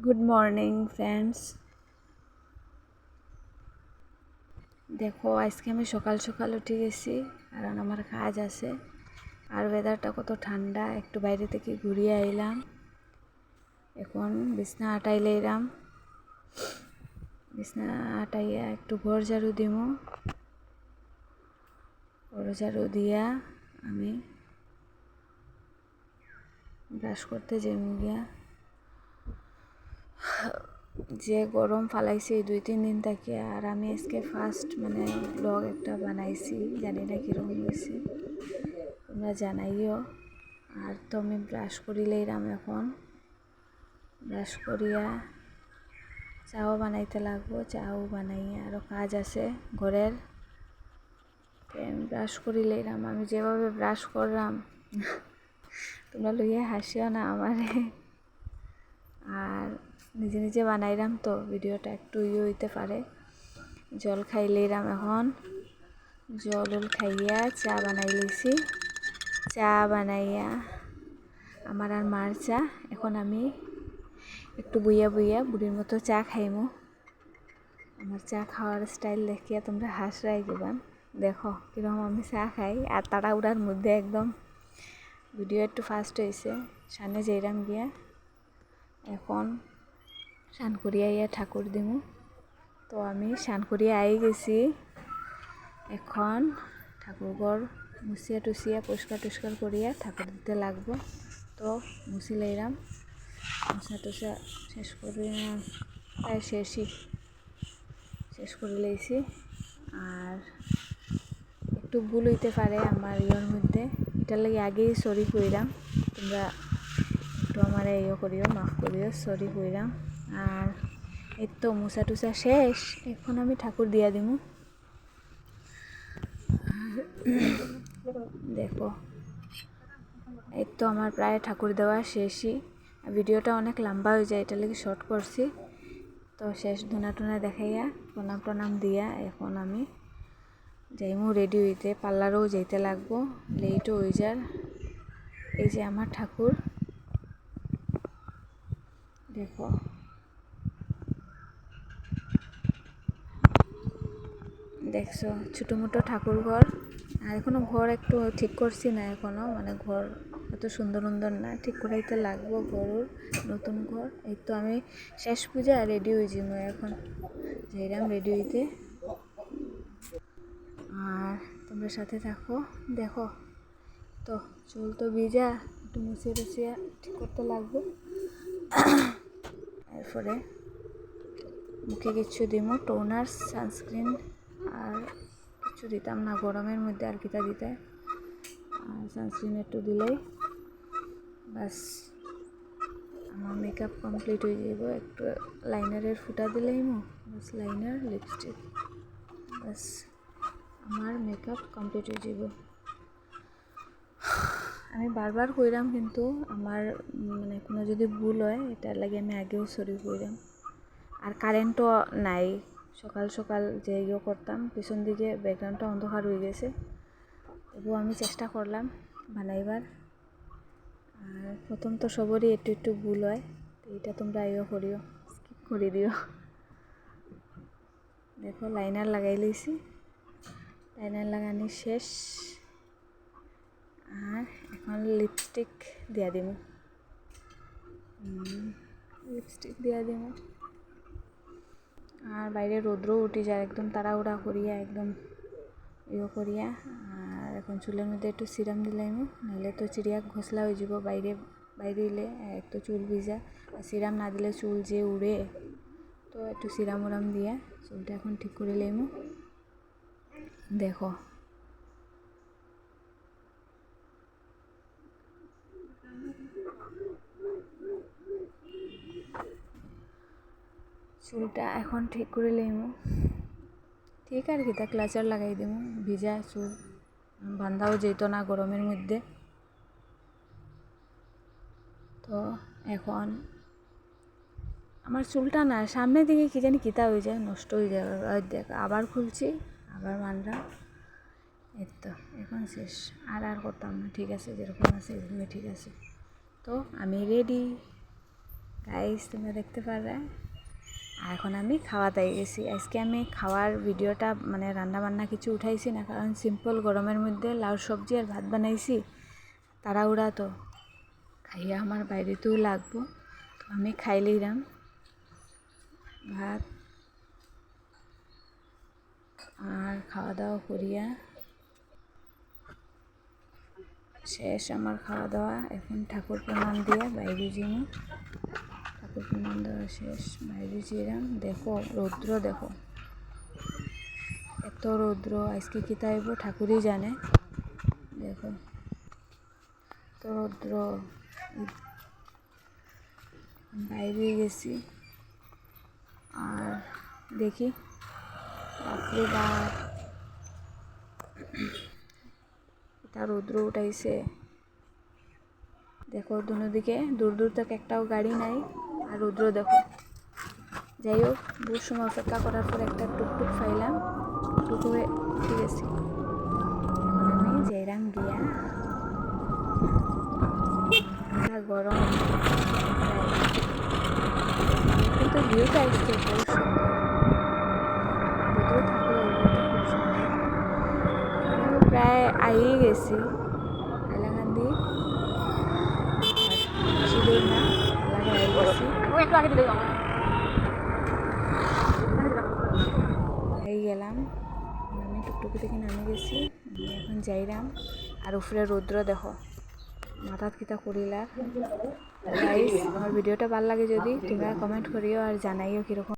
Good morning friends. দেখো আজকে আমি সকাল সকাল উঠে গেছি, কারণ আমার কাজ আছে। আর ওয়েদারটা কত ঠান্ডা, একটু বাইরে থেকে ঘুরিয়ে আইলাম। এখন বিছনা আটাইলাম, বিছনা আটাইয়া একটু ঘর ঝাড়ু দিমু। ঘর ঝাড়ু দিয়া আমি ব্রাশ করতে যাইমু গিয়া। যে গরম ফালাইছে এই 2-3 দিন থেকে, আর আমি আজকে ফার্স্ট ব্লগ একটা বানাইছি, জানি না কীরকম হয়েছে, তোমরা জানাইও। আর তো আমি ব্রাশ করিলাম, এখন ব্রাশ করিয়া চাও বানাইতে লাগবো। চাও বানাইয়া আরও কাজ আছে ঘরের। আমি ব্রাশ করিলাম, আমি যেভাবে ব্রাশ করলাম তোমরা লইয়া হাসিও না আমারে। আর নিজে নিজে বানাইলাম তো ভিডিওটা একটু হইতে পারে। জল খাইলাম, এখন জল খাইয়া চা বানাই লইছি। চা বানাইয়া আমার আর মার চা, এখন আমি একটু বইয়া বুড়ির মতো চা খাইমু। আমার চা খাওয়ার স্টাইল দেখিয়া তোমরা হাসরাই যাবান। দেখো কীরকম আমি চা খাই, আর তাড়াহুড়ার মধ্যে একদম ভিডিও একটু ফাস্ট হয়েছে। সামনে যাইরাম গিয়া, এখন স্নান করিয়া ইয়া ঠাকুর দিমু। তো আমি স্নান করিয়া আই গেছি, এখন ঠাকুর ঘর মুছিয়া টুছিয়া পরিষ্কার করিয়া ঠাকুর দিতে লাগবো। তো মুছি লাইলাম, মুছা টুসা শেষ করে প্রায় শেষ করে লইছি। আর একটু ভুল হইতে পারে আমার ইয়ের মধ্যে, এটার লাগে আগেই সরি কইরাম। তোমরা একটু আমার করিও, মাফ করিও, সরি কইরাম। আর এই তো মুছা টুসা শেষ, এখন আমি ঠাকুর দিয়া দিমু। দেখো এই তো আমার প্রায় ঠাকুর দেওয়া শেষই। ভিডিওটা অনেক লম্বা হয়ে যায়, এটা লাগে শর্ট করছি। তো শেষ ধুনা টুনা দেখাইয়া প্রণাম দিয়া এখন আমি যাইমু রেডি হইতে। পার্লারও যাইতে লাগবো, লেটও হয়ে যার। এই যে আমার ঠাকুর, দেখো দেখছো ছোটো মোটো ঠাকুর ঘর। আর এখনো ঘর একটু ঠিক করছি না, এখনো ঘর এত সুন্দর না, ঠিক করাইতে লাগবো গরুর নতুন ঘর। এই তো আমি শেষ পূজা রেডি হয়ে যাবো, এখন যাইরাম রেডি হইতে। আর তোমরা সাথে থাকো, দেখো তো চুল তো ভিজা, একটু মুছিয়ে টুছিয়া ঠিক করতে লাগবো। এরপরে মুখে কিছু দিমু, টোনার, সানস্ক্রিন, আর কিছু দিতাম না গরমের মধ্যে, আর কিতা দিতে। আর সানস্ক্রিন একটু দিলেই বাস আমার মেকআপ কমপ্লিট হয়ে যাব। একটু লাইনারের ফুটা দিলেই বাস, লাইনার, লিপস্টিক, বাস আমার মেকআপ কমপ্লিট হয়ে যাব। আমি বারবার কইরাম, কিন্তু আমার কোনো যদি ভুল হয় এটার লাগে আমি আগেও সরি কইরাম। আর কারেন্টও নাই, সকাল সকাল যে করতাম, পিছন দিকে ব্যাকগ্রাউন্ডটা অন্ধকার হয়ে গেছে। তবুও আমি চেষ্টা করলাম বানাইবার। আর প্রথম তো সবরই একটু ভুল হয়, তো এটা তোমরা করিও, স্কিপ করে দিও। দেখো লাইনার লাগাই লইছি, লাইনার লাগানি শেষ। আর এখন লিপস্টিক দিয়া দিমু, লিপস্টিক দিয়া দিমু। আর বাইরে রৌদ্রও উঠে যায়, একদম তাড়াহুড়া করিয়া একদম করিয়া। আর এখন চুলের মধ্যে একটু সিরাম দিলাম, নাহলে তো চিড়িয়া ঘষলা হয়ে যাব বাইরে হইলে, এক তো চুল ভিজা। আর সিরাম না দিলে চুল যে উড়ে, তো একটু সিরাম উরাম দিয়া চুলটা এখন ঠিক করে লাইমু। দেখো চুলটা এখন ঠিক করে লাইমু, ঠিক আর কি, তা ক্লাচার লাগাই দিমু। ভিজা চুল বান্ধাও যেত না গরমের মধ্যে। তো এখন আমার চুলটা না সামনের দিকে কি জানি কিতা হয়ে যায়, নষ্ট হয়ে যায়। দেখ আবার খুলছি, আবার মানলাম। এই তো এখন শেষ, আর করতাম না। ঠিক আছে, যেরকম আছে এরকমই ঠিক আছে। তো আমি রেডি। গাইস তোমরা দেখতে পারবে। আর এখন আমি খাওয়াতে গেছি। আজকে আমি খাওয়ার ভিডিওটা মানে রান্না বান্না কিছু উঠাইছি না, কারণ সিম্পল গরমের মধ্যে লাউ সবজি আর ভাত বানাইছি। তাড়াহুড়া তো খাইয়া আমার বাইরেতেও লাগবো, তো আমি খাইলাম ভাত। আর খাওয়া দাওয়া করিয়া শেষ আমার খাওয়া দাওয়া। এখন ঠাকুর প্রণাম দিয়ে বাইরে যাই। ঠাকুর প্রণাম দেওয়া শেষ, বাইরে যেলাম। দেখো রৌদ্র, দেখো এত রৌদ্র, আজকে কি তাইব ঠাকুরই জানে। দেখো এত রৌদ্র, বাইরে গেছি। আর দেখি বাপরে বাপ, এটা রৌদ্র উঠাইছে। দেখো দুদিকে দূর দূর তক একটাও গাড়ি নাই, আর রৌদ্র দেখো। যাই হোক, বহু সময় অপেক্ষা করার পর একটা টুকটুক পাইলাম, টুকটুক হয়ে উঠে গেছি। এখন আমি যাইরাম গিয়া, গরম কিন্তু ভিউটা আসছে বহু সুন্দর। রৌদ্র থাকলেও ভিউটা খুব সুন্দর। আমি প্রায় আইয়ে গেছি হাইলাকান্দি, বেশি দূর না, লাগে আই গেছি। হয়ে গেলাম, আমি টুকটুকি থেকে নামে গেছি। আমি এখন যাইরাম। আর উপরে রৌদ্র দেখো, মাথাত কিতা করিলা। গাইস আমার ভিডিওটা ভালো লাগে যদি তোমরা কমেন্ট করিও আর জানাইও কীরকম।